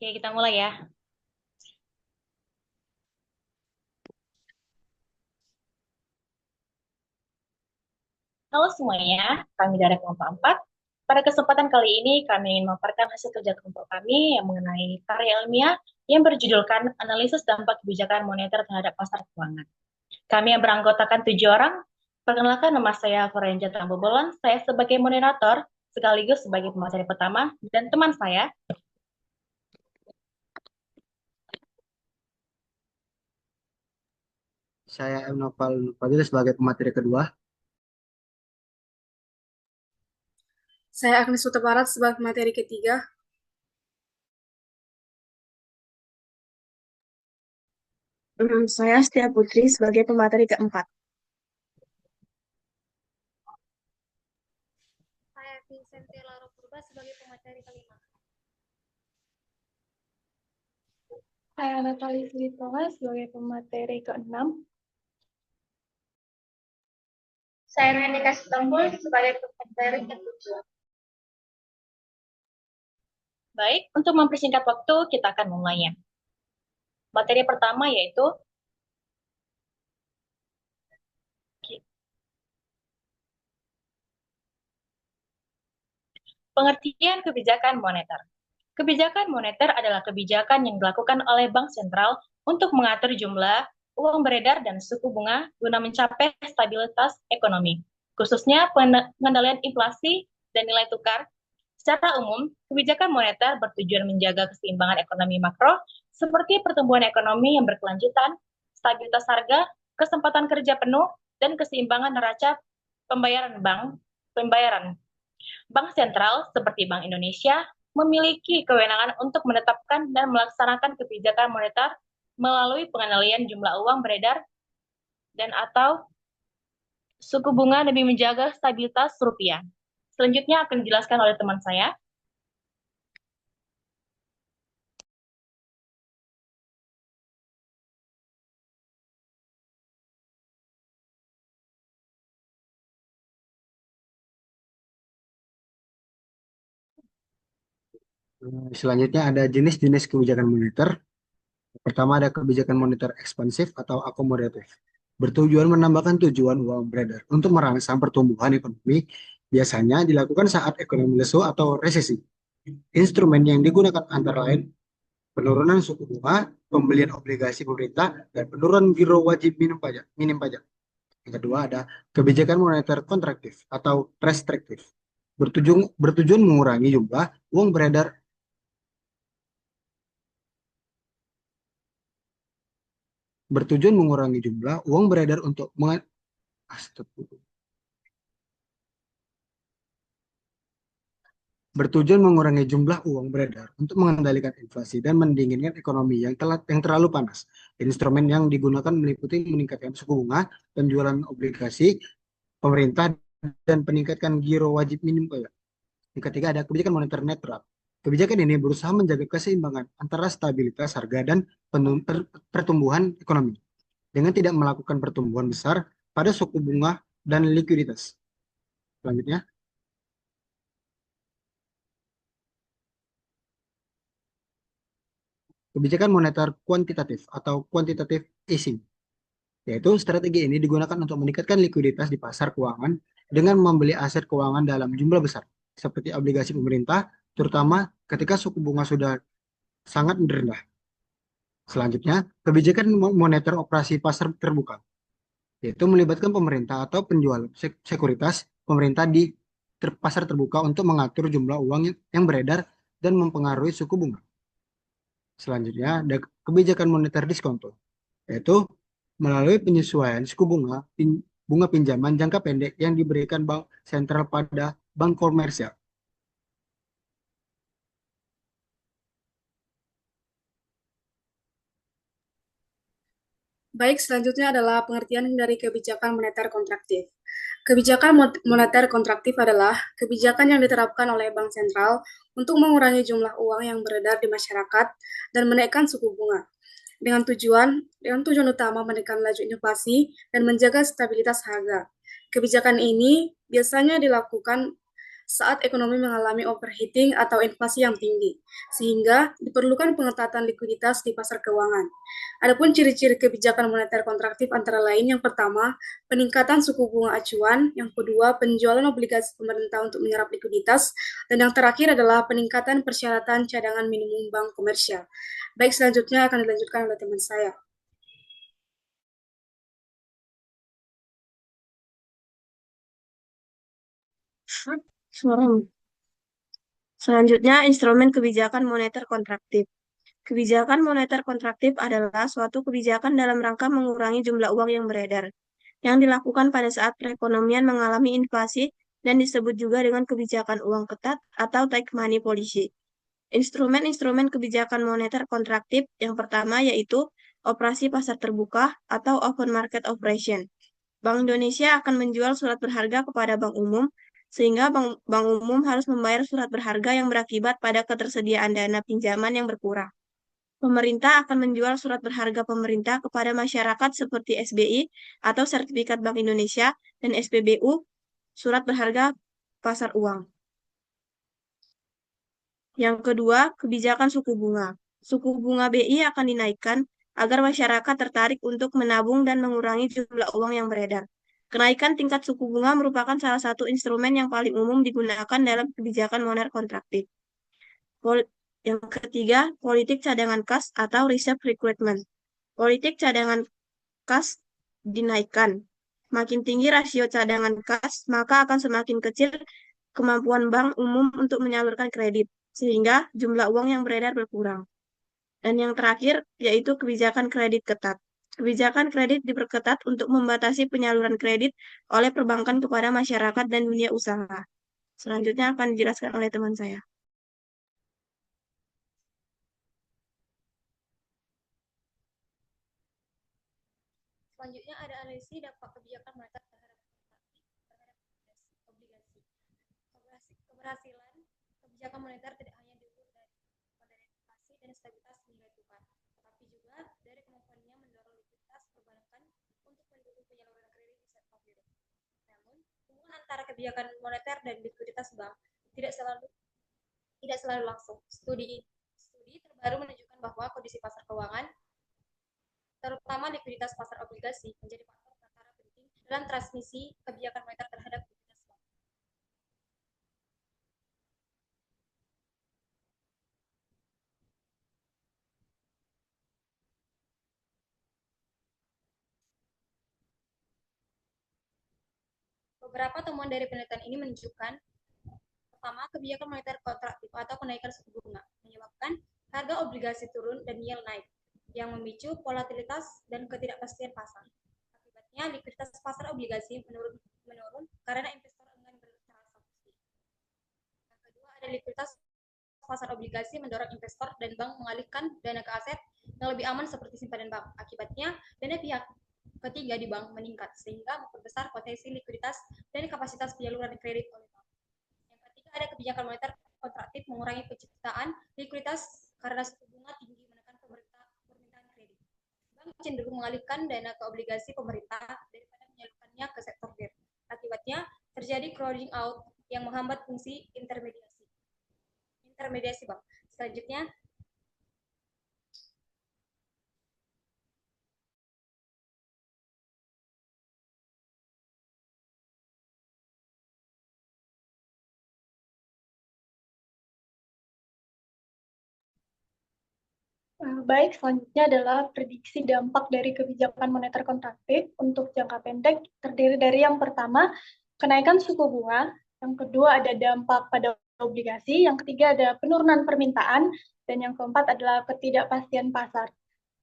Oke, kita mulai ya. Halo semuanya, kami dari kelompok 4. Pada kesempatan kali ini, kami ingin memaparkan hasil kerja kelompok kami yang mengenai karya ilmiah yang berjudulkan Analisis Dampak Kebijakan Moneter Terhadap Pasar Keuangan. Kami yang beranggotakan 7 orang. Perkenalkan, nama saya Florenja Tambobolan. Saya sebagai moderator, sekaligus sebagai pemateri pertama, dan teman saya. Saya M. Noval Fadil sebagai pemateri kedua. Saya Agnes Utaparat sebagai materi ketiga. Saya Setia Putri sebagai pemateri keempat. Saya Vincent Laro Purba sebagai pemateri kelima. Saya Natalie Silitola sebagai pemateri ke-6. Saya Nenika Sitompul sebagai pemateri ke-7. Baik, untuk mempersingkat waktu, kita akan mulainya. Materi pertama yaitu pengertian kebijakan moneter. Kebijakan moneter adalah kebijakan yang dilakukan oleh bank sentral untuk mengatur jumlah uang beredar dan suku bunga guna mencapai stabilitas ekonomi, khususnya pengendalian inflasi dan nilai tukar. Secara umum, kebijakan moneter bertujuan menjaga keseimbangan ekonomi makro seperti pertumbuhan ekonomi yang berkelanjutan, stabilitas harga, kesempatan kerja penuh, dan keseimbangan neraca pembayaran bank. Pembayaran Bank sentral seperti Bank Indonesia memiliki kewenangan untuk menetapkan dan melaksanakan kebijakan moneter melalui pengendalian jumlah uang beredar dan atau suku bunga demi menjaga stabilitas rupiah. Selanjutnya akan dijelaskan oleh teman saya. Selanjutnya ada jenis-jenis kebijakan moneter. Pertama ada kebijakan moneter ekspansif atau akomodatif. Bertujuan menambahkan tujuan uang beredar untuk merangsang pertumbuhan ekonomi, biasanya dilakukan saat ekonomi lesu atau resesi. Instrumen yang digunakan antara lain penurunan suku bunga, pembelian obligasi pemerintah, dan penurunan giro wajib minim pajak. Yang kedua ada kebijakan moneter kontraktif atau restriktif. Bertujuan mengurangi jumlah uang beredar bertujuan mengurangi jumlah uang beredar untuk bertujuan mengurangi jumlah uang beredar untuk mengendalikan inflasi dan mendinginkan ekonomi yang terlalu panas. Instrumen yang digunakan meliputi meningkatkan suku bunga, penjualan obligasi pemerintah, dan peningkatkan giro wajib minim pajak. Yang ketiga ada kebijakan moneter netral. Kebijakan ini berusaha menjaga keseimbangan antara stabilitas harga dan pertumbuhan ekonomi dengan tidak melakukan pertumbuhan besar pada suku bunga dan likuiditas. Selanjutnya, kebijakan moneter kuantitatif atau quantitative easing, yaitu strategi ini digunakan untuk meningkatkan likuiditas di pasar keuangan dengan membeli aset keuangan dalam jumlah besar, seperti obligasi pemerintah, terutama ketika suku bunga sudah sangat rendah. Selanjutnya, kebijakan moneter operasi pasar terbuka, yaitu melibatkan pemerintah atau penjual sekuritas pemerintah di pasar terbuka untuk mengatur jumlah uang yang beredar dan mempengaruhi suku bunga. Selanjutnya, ada kebijakan moneter diskonto, yaitu melalui penyesuaian suku bunga pinjaman jangka pendek yang diberikan bank sentral pada bank komersial. Baik, selanjutnya adalah pengertian dari kebijakan moneter kontraktif. Kebijakan moneter kontraktif adalah kebijakan yang diterapkan oleh bank sentral untuk mengurangi jumlah uang yang beredar di masyarakat dan menaikkan suku bunga dengan tujuan utama menekan laju inflasi dan menjaga stabilitas harga. Kebijakan ini biasanya dilakukan saat ekonomi mengalami overheating atau inflasi yang tinggi, sehingga diperlukan pengetatan likuiditas di pasar keuangan. Adapun ciri-ciri kebijakan moneter kontraktif antara lain yang pertama, peningkatan suku bunga acuan, yang kedua, penjualan obligasi pemerintah untuk menyerap likuiditas, dan yang terakhir adalah peningkatan persyaratan cadangan minimum bank komersial. Baik, selanjutnya akan dilanjutkan oleh teman saya. Selanjutnya, instrumen kebijakan moneter kontraktif. Kebijakan moneter kontraktif adalah suatu kebijakan dalam rangka mengurangi jumlah uang yang beredar, yang dilakukan pada saat perekonomian mengalami inflasi dan disebut juga dengan kebijakan uang ketat atau tight money policy. Instrumen-instrumen kebijakan moneter kontraktif yang pertama yaitu operasi pasar terbuka atau open market operation. Bank Indonesia akan menjual surat berharga kepada bank umum, sehingga bank umum harus membayar surat berharga yang berakibat pada ketersediaan dana pinjaman yang berkurang. Pemerintah akan menjual surat berharga pemerintah kepada masyarakat seperti SBI atau Sertifikat Bank Indonesia dan SPBU, surat berharga pasar uang. Yang kedua, kebijakan suku bunga. Suku bunga BI akan dinaikkan agar masyarakat tertarik untuk menabung dan mengurangi jumlah uang yang beredar. Kenaikan tingkat suku bunga merupakan salah satu instrumen yang paling umum digunakan dalam kebijakan moneter kontraktif. Yang ketiga, politik cadangan kas atau reserve requirement. Politik cadangan kas dinaikkan. Makin tinggi rasio cadangan kas, maka akan semakin kecil kemampuan bank umum untuk menyalurkan kredit, sehingga jumlah uang yang beredar berkurang. Dan yang terakhir, yaitu kebijakan kredit ketat. Kebijakan kredit diperketat untuk membatasi penyaluran kredit oleh perbankan kepada masyarakat dan dunia usaha. Selanjutnya akan dijelaskan oleh teman saya. Selanjutnya ada analisis dampak kebijakan moneter terhadap obligasi. Keberhasilan kebijakan moneter tidak hanya diukur dari inflasi dan stabilitas nilai tukar, tetapi juga dari kemampuannya mendorong likuiditas perbankan untuk mendukung penyaluran kredit di sektor real. Namun, hubungan antara kebijakan moneter dan likuiditas bank tidak selalu langsung. Studi terbaru menunjukkan bahwa kondisi pasar keuangan, terutama likuiditas pasar obligasi, menjadi faktor antara penting dalam transmisi kebijakan moneter terhadap likuiditas bank. Beberapa temuan dari penelitian ini menunjukkan, pertama, kebijakan moneter kontraktif atau kenaikan suku bunga menyebabkan harga obligasi turun dan yield naik, yang memicu volatilitas dan ketidakpastian pasar. Akibatnya, likuiditas pasar obligasi menurun karena investor enggan bertransaksi. Yang kedua, ada likuiditas pasar obligasi mendorong investor dan bank mengalihkan dana ke aset yang lebih aman seperti simpanan bank. Akibatnya, dana pihak ketiga di bank meningkat, sehingga memperbesar potensi likuiditas dan kapasitas penyaluran kredit oleh bank. Yang ketiga, ada kebijakan moneter kontraktif mengurangi penciptaan likuiditas karena suku bunga tinggi menekan permintaan kredit. Bank cenderung mengalihkan dana ke obligasi pemerintah daripada menyalurkannya ke sektor real. Akibatnya, terjadi crowding out yang menghambat fungsi intermediasi bank. Selanjutnya, Baik, selanjutnya adalah prediksi dampak dari kebijakan moneter kontraktif untuk jangka pendek, terdiri dari yang pertama, kenaikan suku bunga, yang kedua ada dampak pada obligasi, yang ketiga ada penurunan permintaan, dan yang keempat adalah ketidakpastian pasar.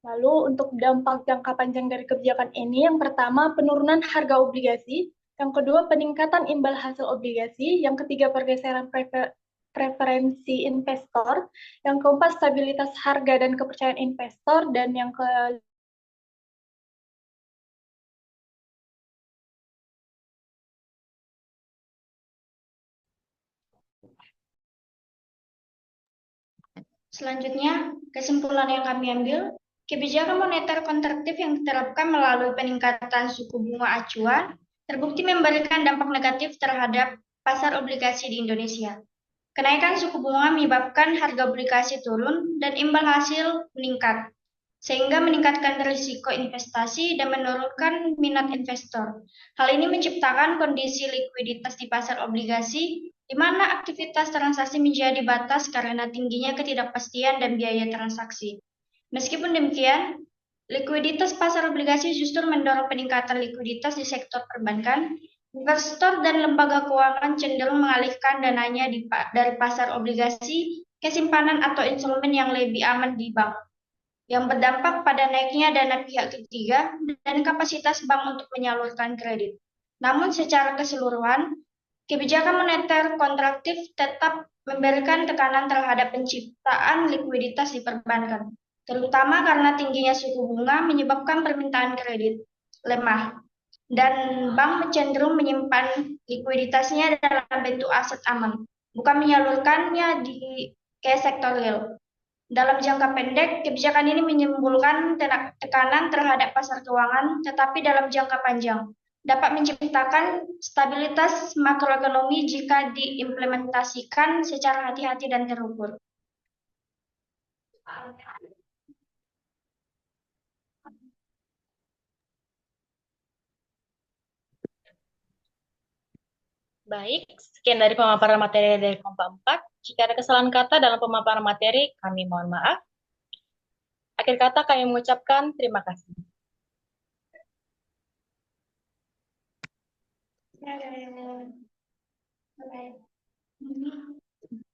Lalu untuk dampak jangka panjang dari kebijakan ini, yang pertama penurunan harga obligasi, yang kedua peningkatan imbal hasil obligasi, yang ketiga pergeseran preferensi investor, yang keempat stabilitas harga dan kepercayaan investor, dan yang ke Selanjutnya, kesimpulan yang kami ambil, kebijakan moneter kontraktif yang diterapkan melalui peningkatan suku bunga acuan terbukti memberikan dampak negatif terhadap pasar obligasi di Indonesia. Kenaikan suku bunga menyebabkan harga obligasi turun dan imbal hasil meningkat, sehingga meningkatkan risiko investasi dan menurunkan minat investor. Hal ini menciptakan kondisi likuiditas di pasar obligasi, di mana aktivitas transaksi menjadi batas karena tingginya ketidakpastian dan biaya transaksi. Meskipun demikian, likuiditas pasar obligasi justru mendorong peningkatan likuiditas di sektor perbankan. Investor dan lembaga keuangan cenderung mengalihkan dananya dari pasar obligasi ke simpanan atau instrumen yang lebih aman di bank, yang berdampak pada naiknya dana pihak ketiga dan kapasitas bank untuk menyalurkan kredit. Namun secara keseluruhan, kebijakan moneter kontraktif tetap memberikan tekanan terhadap penciptaan likuiditas di perbankan, terutama karena tingginya suku bunga menyebabkan permintaan kredit lemah, dan bank cenderung menyimpan likuiditasnya dalam bentuk aset aman, bukan menyalurkannya ke sektor real. Dalam jangka pendek, kebijakan ini menimbulkan tekanan terhadap pasar keuangan, tetapi dalam jangka panjang dapat menciptakan stabilitas makroekonomi jika diimplementasikan secara hati-hati dan terukur. Baik, sekian dari pemaparan materi dari kelompok 4. Jika ada kesalahan kata dalam pemaparan materi, kami mohon maaf. Akhir kata kami mengucapkan terima kasih. Bye.